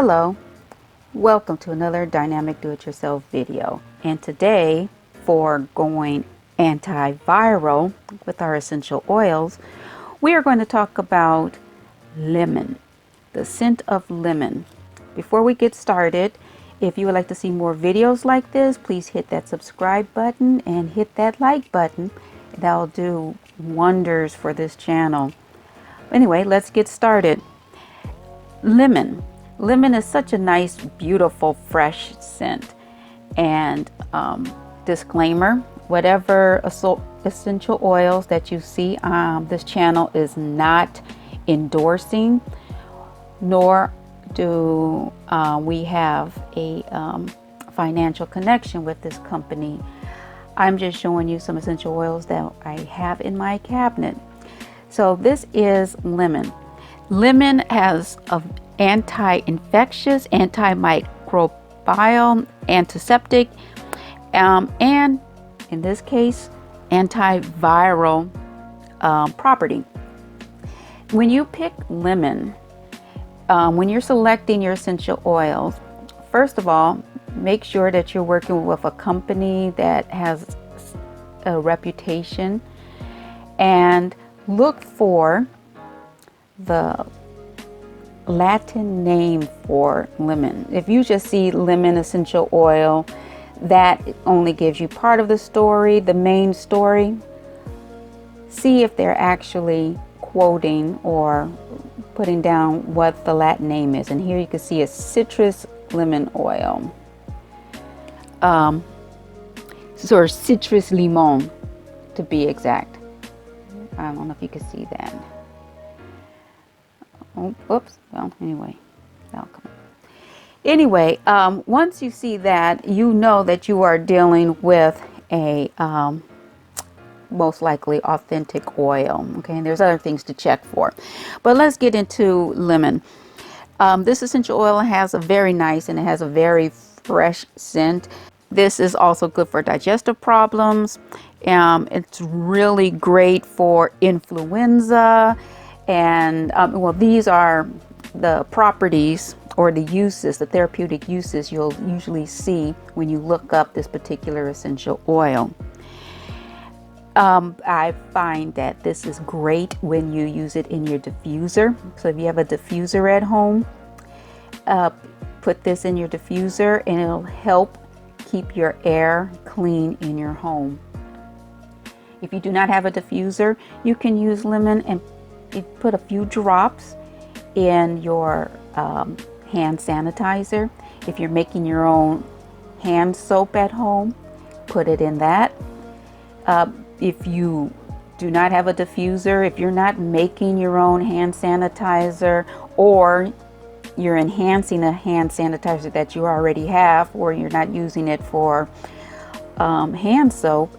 Hello, welcome to another Dynamic Do-It-Yourself video. And today, for going antiviral with our essential oils, we are going to talk about lemon, the scent of lemon. Before we get started, if you would like to see more videos like this, please hit that subscribe button and hit that like button. That'll do wonders for this channel. Anyway, let's get started. Lemon. Lemon is such a nice, beautiful, fresh scent. And disclaimer, whatever essential oils that you see on this channel is not endorsing, nor do we have a financial connection with this company. I'm just showing you some essential oils that I have in my cabinet. So this is lemon. Lemon has an anti-infectious, antimicrobial, antiseptic, and in this case, antiviral property. When you pick lemon, when you're selecting your essential oils, first of all, make sure that you're working with a company that has a reputation, and look for the Latin name for lemon. If you just see lemon essential oil, that only gives you part of the story, the main story. See if they're actually quoting or putting down what the Latin name is. And here you can see a citrus lemon oil, or citrus limon to be exact. I don't know if you can see that. Oh, oops. Well, anyway, that'll come. Anyway, once you see that, you know that you are dealing with a most likely authentic oil. Okay, and there's other things to check for, but let's get into lemon. This essential oil has a very nice and it has a very fresh scent. This is also good for digestive problems. It's really great for influenza. And well, these are the properties or the uses, the therapeutic uses you'll usually see when you look up this particular essential oil. I find that this is great when you use it in your diffuser. So if you have a diffuser at home, put this in your diffuser and it'll help keep your air clean in your home. If you do not have a diffuser, you can use lemon and put a few drops in your hand sanitizer. If you're making your own hand soap at home, put it in that. If you do not have a diffuser, if you're not making your own hand sanitizer, or you're enhancing a hand sanitizer that you already have, or you're not using it for hand soap,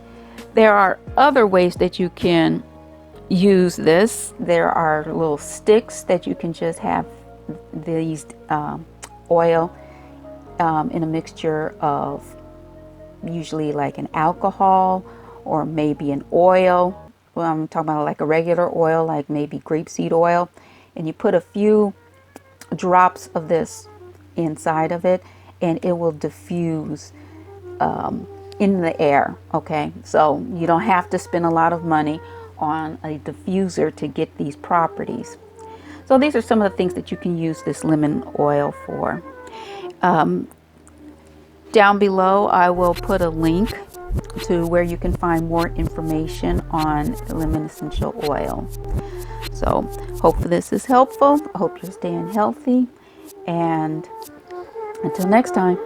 there are other ways that you can use this. There are little sticks that you can just have these oil in a mixture of usually like an alcohol or maybe an oil. Well, I'm talking about like a regular oil, like maybe grapeseed oil, and you put a few drops of this inside of it and it will diffuse in the air. Okay, so you don't have to spend a lot of money on a diffuser to get these properties. So these are some of the things that you can use this lemon oil for. Down below I will put a link to where you can find more information on lemon essential oil. So hope this is helpful. I hope you're staying healthy, and until next time.